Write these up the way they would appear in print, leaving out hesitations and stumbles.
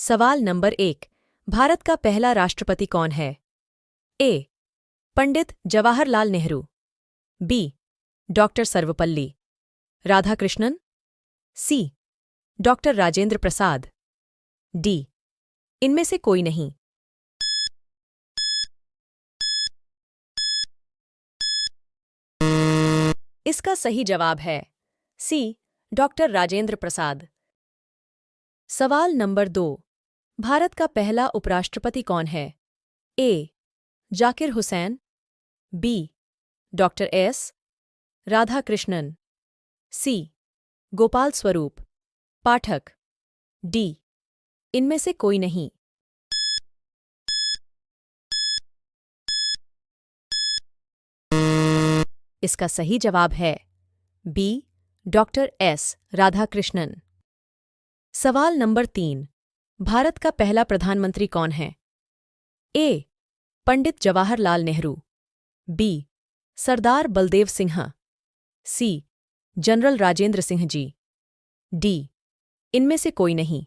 सवाल नंबर 1। भारत का पहला राष्ट्रपति कौन है? ए. पंडित जवाहरलाल नेहरू। बी. डॉक्टर सर्वपल्ली राधाकृष्णन। सी. डॉक्टर राजेंद्र प्रसाद। डी. इनमें से कोई नहीं। इसका सही जवाब है सी. डॉक्टर राजेंद्र प्रसाद। सवाल नंबर 2। भारत का पहला उपराष्ट्रपति कौन है? A. Zakir Hussain. B. Doctor S. Radhakrishnan. C. Gopal Swarup Pathak. D. इनमें से कोई नहीं। इसका सही जवाब है बी. Doctor S. राधाकृष्णन। सवाल नंबर 3। भारत का पहला प्रधानमंत्री कौन है? ए. पंडित जवाहरलाल नेहरू। बी. सरदार बलदेव सिंह। सी. जनरल राजेंद्र सिंह जी। डी. इनमें से कोई नहीं।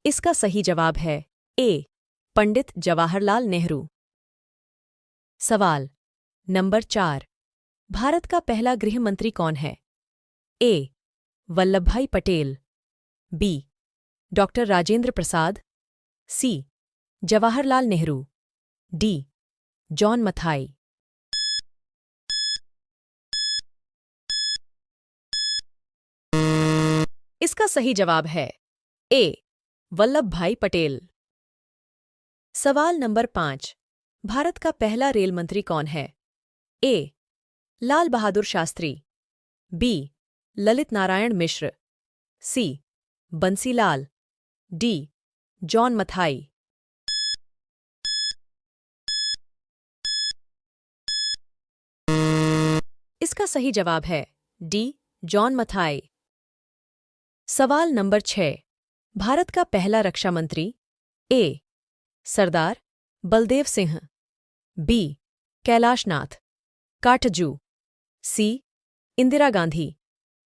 इसका सही जवाब है ए. पंडित जवाहरलाल नेहरू। सवाल नंबर 4। भारत का पहला गृह मंत्री कौन है? ए. वल्लभभाई पटेल। बी. डॉक्टर राजेंद्र प्रसाद। सी. जवाहरलाल नेहरू। डी. जॉन मथाई। इसका सही जवाब है ए. वल्लभभाई पटेल। सवाल नंबर 5। भारत का पहला रेल मंत्री कौन है? ए. लाल बहादुर शास्त्री। बी. ललित नारायण मिश्र। सी. बंसीलाल। डी. जॉन मथाई। इसका सही जवाब है डी. जॉन मथाई। सवाल नंबर 6। भारत का पहला रक्षा मंत्री? ए. सरदार बलदेव सिंह। बी. कैलाशनाथ काटजू। सी. इंदिरा गांधी।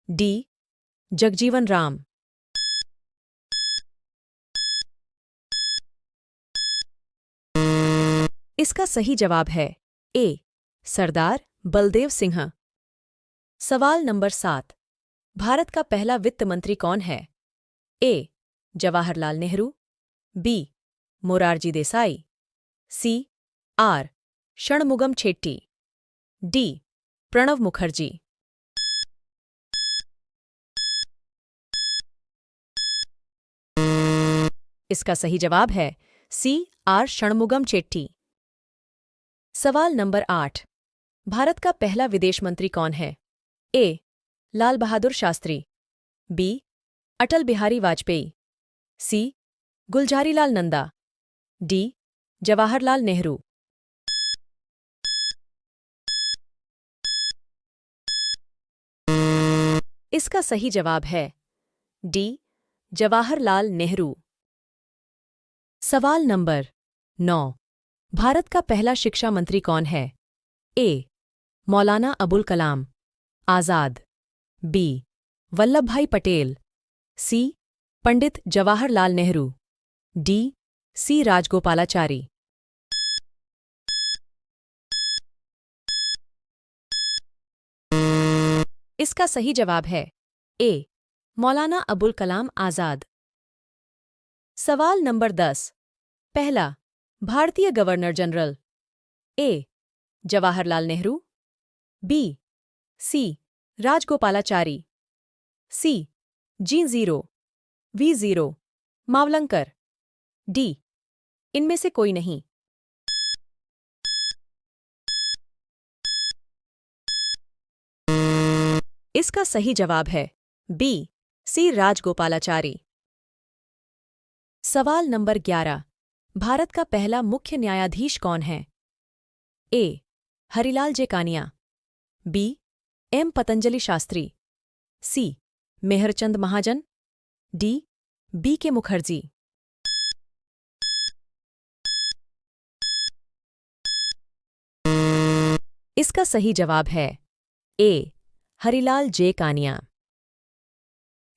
डी. जगजीवन राम। इसका सही जवाब है ए. सरदार बलदेव सिंह। सवाल नंबर 7। भारत का पहला वित्त मंत्री कौन है? A. Jawaharlal Nehru. B. Morarji Desai. C. R. Shanmukham Chetty. D. Pranab Mukherjee. इसका सही जवाब है सी. आर. षणमुगम चेट्टी। सवाल नंबर 8। भारत का पहला विदेश मंत्री कौन है? ए. लाल बहादुर शास्त्री। बी. अटल बिहारी वाजपेयी। सी. गुलजारीलाल नंदा। डी. जवाहरलाल नेहरू। इसका सही जवाब है डी. जवाहरलाल नेहरू। सवाल नंबर 9। भारत का पहला शिक्षा मंत्री कौन है? ए. मौलाना अबुल कलाम आजाद। बी. वल्लभभाई पटेल। सी. पंडित जवाहरलाल नेहरू। डी. सी. राजगोपालाचारी। इसका सही जवाब है ए. मौलाना अबुल कलाम आजाद। सवाल नंबर 10। पहला भारतीय गवर्नर जनरल? ए. जवाहरलाल नेहरू। बी. सी. राजगोपालाचारी। सी. G0 V0 Mavalankar. डी. इनमें से कोई नहीं। इसका सही जवाब है बी. सी. राजगोपालाचारी। सवाल नंबर 11। भारत का पहला मुख्य न्यायाधीश कौन है? ए. हरिलाल जे कानिया। बी. एम. पतंजलि शास्त्री। सी. मेहरचंद महाजन। डी. बी. के मुखर्जी। इसका सही जवाब है ए. हरिलाल जे कानिया।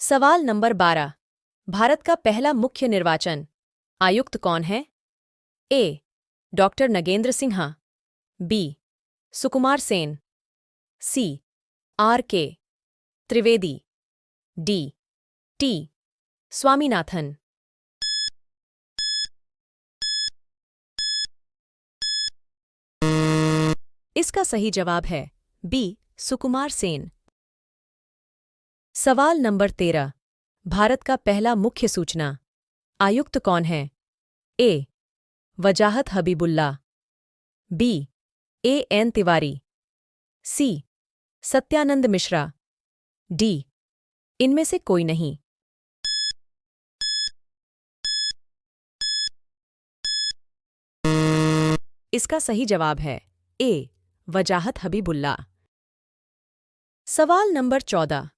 सवाल नंबर 12। भारत का पहला मुख्य निर्वाचन आयुक्त कौन है? A. Doctor Nagendra Sinha. B. Sukumar Sen. C. R K Trivedi. D. T. Swaminathan. इसका सही जवाब है बी. सुकुमार सेन। सवाल नंबर 13। भारत का पहला मुख्य सूचना आयुक्त कौन है? ए. वजाहत Habibullah. B. A N Tiwari. C. Satyanand Mishra. D. इनमें से कोई नहीं। इसका सही जवाब है ए. वजाहत हबीबुल्ला। सवाल नंबर 14।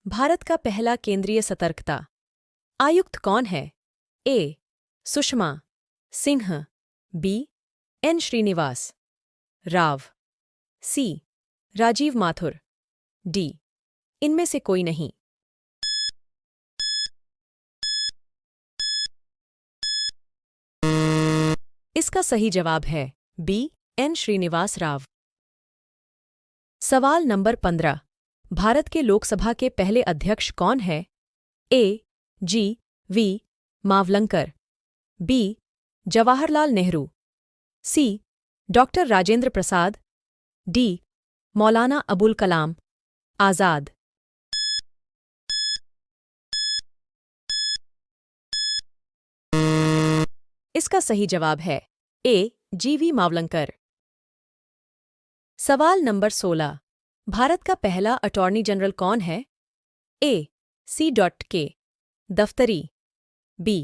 भारत का पहला केंद्रीय सतर्कता आयुक्त कौन है? ए. सुषमा सिंह। बी. एन श्रीनिवास राव। सी. राजीव माथुर। डी. इनमें से कोई नहीं। इसका सही जवाब है बी. एन श्रीनिवास राव। सवाल नंबर 15। भारत के लोकसभा के पहले अध्यक्ष कौन है? A. G. V. Mavalankar. B. Jawaharlal Nehru. C. Doctor Rajendra Prasad. D. Maulana Abul Kalam Azad. इसका सही जवाब है ए. जी.वी. मावलंकर। सवाल नंबर 16। भारत का पहला अटॉर्नी जनरल कौन है? ए. सी. के. दफ्तरी। बी.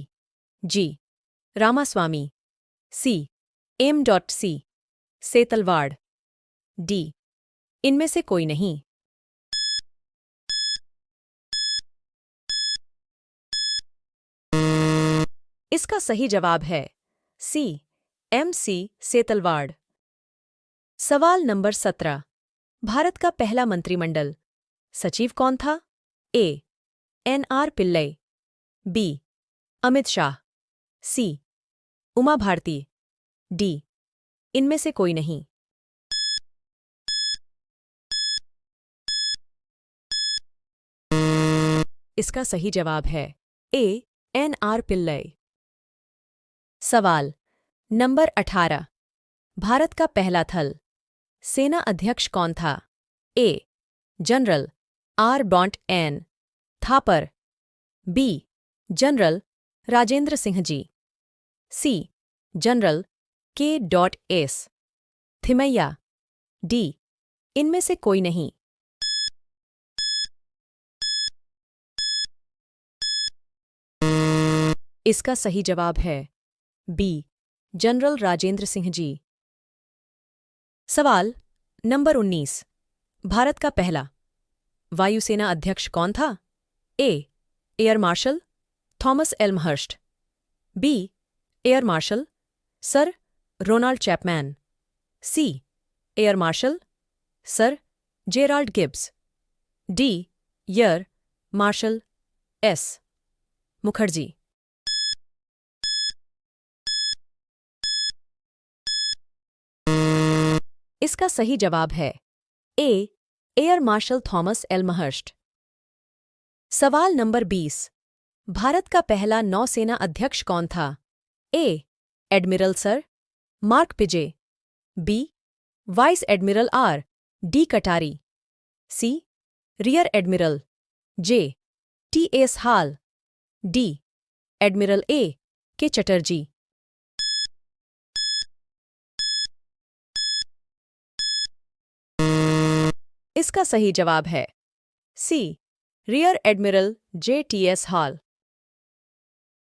जी. रामास्वामी। सी. एम. सी. सेतलवाड़। डी. इनमें से कोई नहीं। इसका सही जवाब है सी. एम. सी. सेतलवाड़। सवाल नंबर 17। भारत का पहला मंत्रिमंडल सचिव कौन था? A. N. R. Pillai. B. Amit Shah. C. Uma Bharti. D. इनमें से कोई नहीं। इसका सही जवाब है ए. एन. आर. पिल्लई। सवाल नंबर 18। भारत का पहला थल सेना अध्यक्ष कौन था? ए. General R. बॉन्ट N. Thapar. B. General Rajendra Singh ji. C. General K. S. Thimayya. D. इनमें से कोई नहीं। इसका सही जवाब है बी. जनरल राजेंद्र सिंह जी। सवाल नंबर 19। भारत का पहला वायुसेना अध्यक्ष कौन था? A. Air marshal Thomas Elmhirst. B. Air marshal sir Ronald Chapman. C. Air marshal sir Gerald Gibbs. D. Air marshal S. Mukherjee. इसका सही जवाब है A. Air marshal Thomas Elmhirst. सवाल नंबर 20। भारत का पहला नौसेना अध्यक्ष कौन था? A. Admiral sir Mark Pizey. B. Vice admiral R. D. Katari. C. Rear admiral J. T. S. Hall. D. Admiral A. K. Chatterji. इसका सही जवाब है सी. Rear admiral J. T. S. हाल।